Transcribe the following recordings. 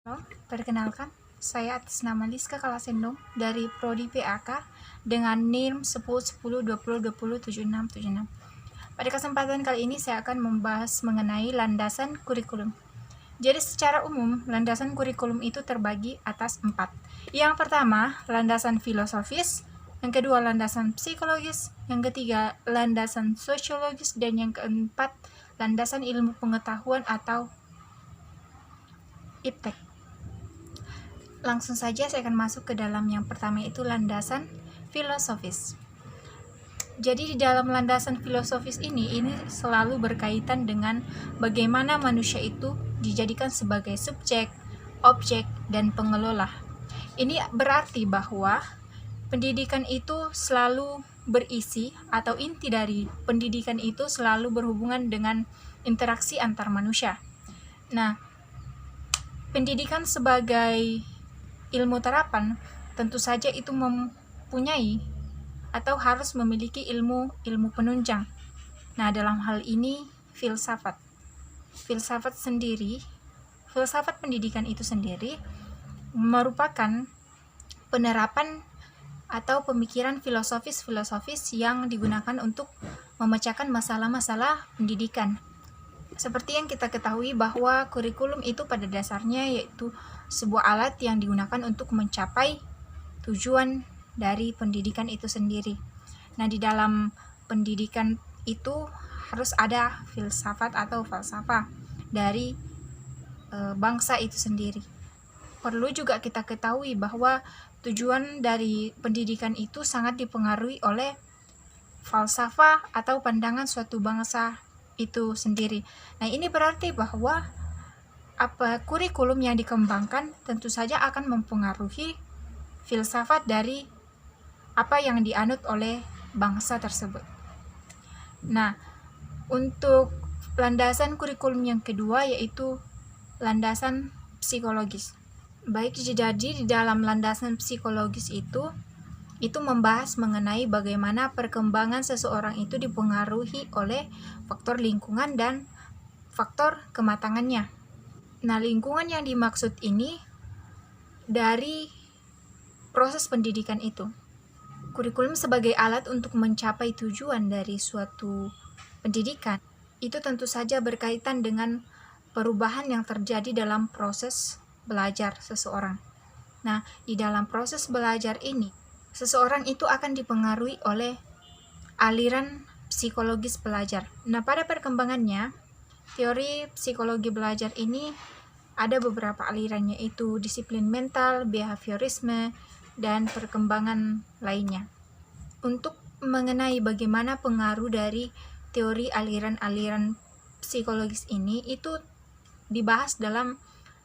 Halo, perkenalkan, saya atas nama Liska Kalasendong dari Prodi PAK dengan NIM 101020207676. Pada kesempatan kali ini saya akan membahas mengenai landasan kurikulum. Jadi secara umum, landasan kurikulum itu terbagi atas 4. Yang pertama, landasan filosofis, yang kedua landasan psikologis, yang ketiga landasan sosiologis, dan yang keempat landasan ilmu pengetahuan atau IPTEK. Langsung saja saya akan masuk ke dalam yang pertama, itu landasan filosofis. Jadi di dalam landasan filosofis ini selalu berkaitan dengan bagaimana manusia itu dijadikan sebagai subjek, objek, dan pengelola. Ini berarti bahwa pendidikan itu selalu berisi atau inti dari pendidikan itu selalu berhubungan dengan interaksi antar manusia. Nah, pendidikan sebagai ilmu terapan tentu saja itu mempunyai atau harus memiliki ilmu penunjang. Nah, dalam hal ini filsafat pendidikan itu sendiri merupakan penerapan atau pemikiran filosofis yang digunakan untuk memecahkan masalah-masalah pendidikan. Seperti yang kita ketahui bahwa kurikulum itu pada dasarnya yaitu sebuah alat yang digunakan untuk mencapai tujuan dari pendidikan itu sendiri. Nah, di dalam pendidikan itu harus ada filsafat atau falsafah dari bangsa itu sendiri. Perlu juga kita ketahui bahwa tujuan dari pendidikan itu sangat dipengaruhi oleh falsafah atau pandangan suatu bangsa itu sendiri. Nah, ini berarti bahwa kurikulum yang dikembangkan tentu saja akan mempengaruhi filsafat dari apa yang dianut oleh bangsa tersebut. Nah, untuk landasan kurikulum yang kedua yaitu landasan psikologis. Baik, jadi di dalam landasan psikologis itu membahas mengenai bagaimana perkembangan seseorang itu dipengaruhi oleh faktor lingkungan dan faktor kematangannya. Nah, lingkungan yang dimaksud ini dari proses pendidikan itu. Kurikulum sebagai alat untuk mencapai tujuan dari suatu pendidikan itu tentu saja berkaitan dengan perubahan yang terjadi dalam proses belajar seseorang. Nah, di dalam proses belajar ini, seseorang itu akan dipengaruhi oleh aliran psikologis belajar. Nah, pada perkembangannya, teori psikologi belajar ini ada beberapa aliran, yaitu disiplin mental, behaviorisme, dan perkembangan lainnya. Untuk mengenai bagaimana pengaruh dari teori aliran-aliran psikologis ini itu dibahas dalam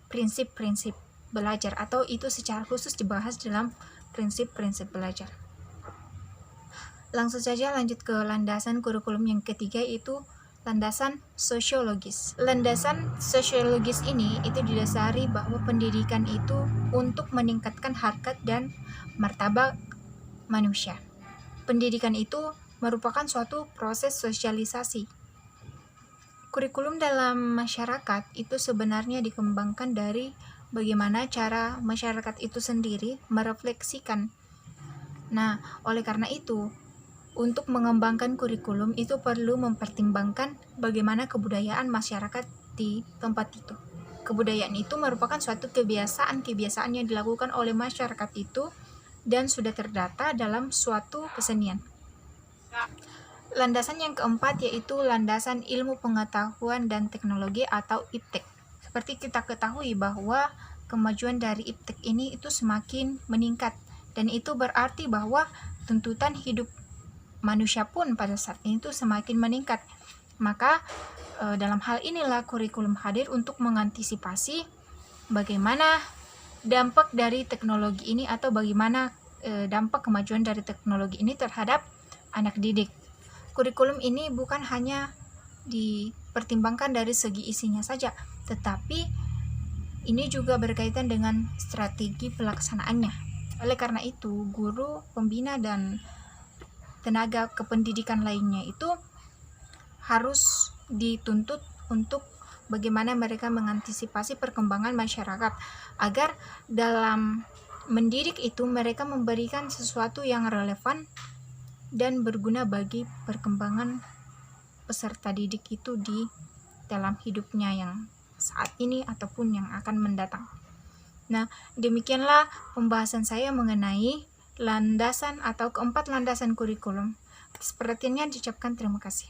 prinsip-prinsip belajar, atau itu secara khusus dibahas dalam prinsip-prinsip belajar. Langsung saja lanjut ke landasan kurikulum yang ketiga, yaitu landasan sosiologis. Landasan sosiologis ini itu didasari bahwa pendidikan itu untuk meningkatkan harkat dan martabat manusia. Pendidikan itu merupakan suatu proses sosialisasi. Kurikulum dalam masyarakat itu sebenarnya dikembangkan dari bagaimana cara masyarakat itu sendiri merefleksikan. Nah, oleh karena itu, untuk mengembangkan kurikulum itu perlu mempertimbangkan bagaimana kebudayaan masyarakat di tempat itu. Kebudayaan itu merupakan suatu kebiasaan yang dilakukan oleh masyarakat itu dan sudah terdata dalam suatu kesenian. Landasan yang keempat yaitu landasan ilmu pengetahuan dan teknologi atau IPTEK. Seperti kita ketahui bahwa kemajuan dari IPTEK ini itu semakin meningkat, dan itu berarti bahwa tuntutan hidup manusia pun pada saat ini tuh semakin meningkat. Maka dalam hal inilah kurikulum hadir untuk mengantisipasi bagaimana dampak dari teknologi ini, atau bagaimana dampak kemajuan dari teknologi ini terhadap anak didik. Kurikulum ini bukan hanya dipertimbangkan dari segi isinya saja, tetapi ini juga berkaitan dengan strategi pelaksanaannya. Oleh karena itu, guru, pembina, dan tenaga kependidikan lainnya itu harus dituntut untuk bagaimana mereka mengantisipasi perkembangan masyarakat agar dalam mendidik itu mereka memberikan sesuatu yang relevan dan berguna bagi perkembangan peserta didik itu di dalam hidupnya yang saat ini ataupun yang akan mendatang. Nah, demikianlah pembahasan saya mengenai landasan atau keempat landasan kurikulum. Atas perhatiannya diucapkan terima kasih.